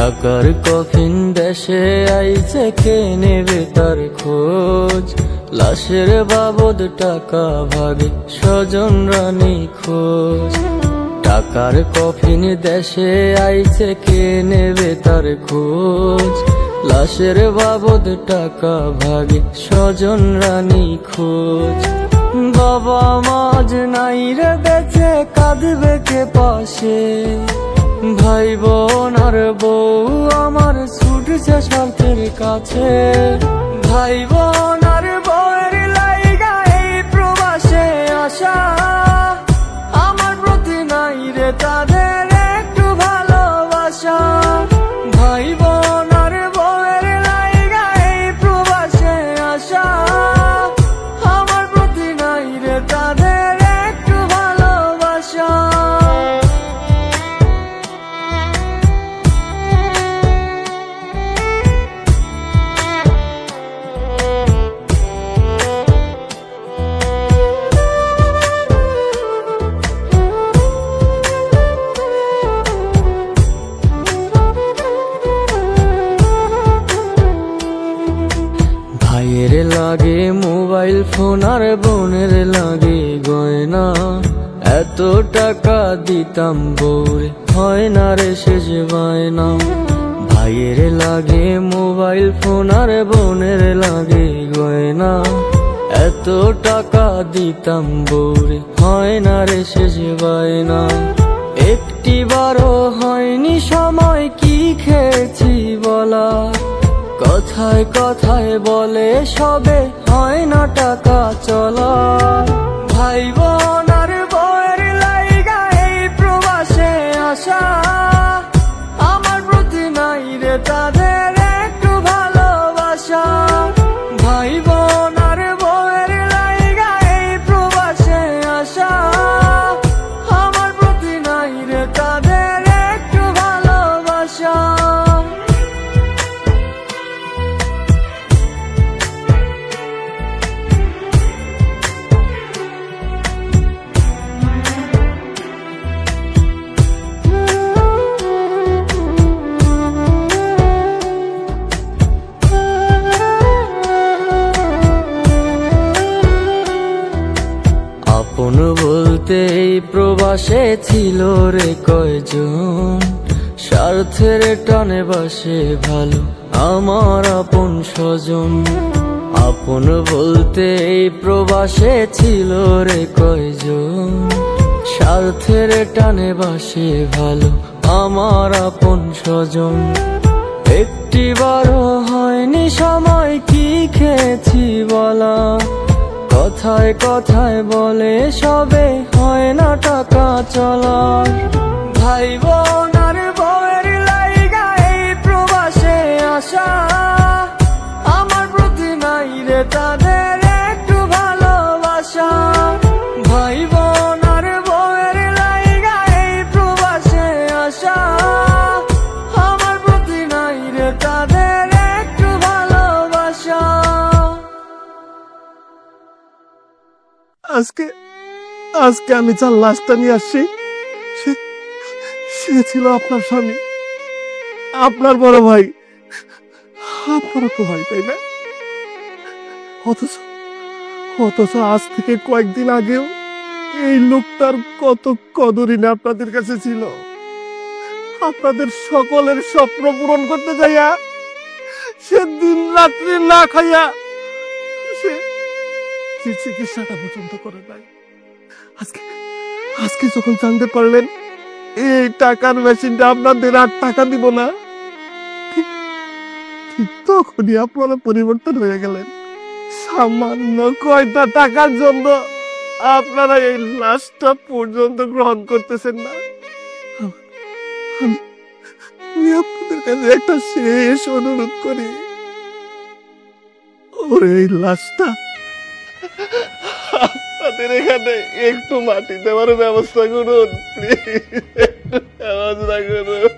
টাকার কফিন দেশে আইছে, কে নেবে তার খোঁজ? লাশের বাবদ টাকা ভাগে, স্বজন রানী খোঁজ। টাকার কফিন দেশে আইছে, কে নেবে তার খোঁজ? লাশের বাবদ টাকা ভাগে, স্বজন রানী খোঁজ। বাবা মাঝ নাই রে বেঁচে, কাঁদবে কে পাশে? ভাই বোন আর বউ আমার ছুটছে স্বার্থের কাছে। ভাই বোন আর বউয়ের লাইগা এই প্রবাসে আসা, আমার প্রতি নাই রে তাদের একটু ভালোবাসা। ভাই বোন আর বউয়ের লাইগা এই প্রবাসে আসা, আমার প্রতি নাই রে তাদের একটু ভালোবাসা। ভাইয়ের লাগে মোবাইল ফোন আর বোনের লাগে গয়না, এত টাকা দিতাম বউরে হয় না রে শেষ বায়না। ভাইয়ের লাগে মোবাইল ফোন আর বোনের লাগে গয়না, এত টাকা দিতাম বউরে হয় না রে শেষ বায়না। একটিবারও হয়নি সময় কি খেয়েছি বলা, কথায় কথায় বলে সবে হয় না টাকা চলা। ভাই বোন আর বউয়ের লাইগা এই প্রবাসে আসা, আমার প্রতি নাই রে তাদের একটু ভালোবাসা। ভাই বোন আর বউয়ের লাইগা এই প্রবাসে আসা, আমার প্রতি নাই রে তাদের একটু ভালোবাসা। আপন বলতে এই প্রবাসে ছিল রে কয়জন, স্বার্থের টানে বাসে ভালো আমার আপন স্বজন। আপন বলতে এই প্রবাসে ছিল রে কয়জন, স্বার্থের টানে বাসে ভালো আমার আপন স্বজন। একটিবারও হয়নি সময় কি খেয়েছি বলা, কথায় কথায় বলে সবে হয় না টাকা চলা। ভাই বোন আর বউয়ের লাইগা এই প্রবাসে আসা, আমার প্রতি নাই রে তাদের একটু ভালোবাসা। ভাই বোন আর বউয়ের লাইগা এই প্রবাসে আসা, আমার প্রতি নাই রে তাদের একটু ভালোবাসা। আজকে আজকে আমি যার লাশটা নিয়ে আসছি, সে ছিল আপনার স্বামী, আপনার বড় ভাই, আপনারও তো ভাই, তাই না? অথচ অথচ আজ থেকে কয়েকদিন আগেও এই লোকটার কত কদরই না আপনাদের কাছে ছিল। আপনাদের সকলের স্বপ্ন পূরণ করতে যাইয়া সে দিন রাত্রি না খাইয়া সে চিকিৎসাটা পর্যন্ত করে নাই। আজকে আজকে যখন জানতে পারলেন এই টাকার মেশিনটা আপনাদের আর টাকা দিব না, ঠিক তখনই আপনারা পরিবর্তন হয়ে গেলেন। সামান্য কয়টা টাকার জন্য আপনারা এই লাশটা পর্যন্ত গ্রহণ করতেছেন না। আমি আপনাদের কাছে একটা শেষ অনুরোধ করি, ওর এই লাশটা আপনাদের এখানে একটু মাটি দেওয়ার ব্যবস্থা করুন, প্লিজ ব্যবস্থা করুন।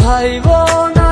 ভাই বোন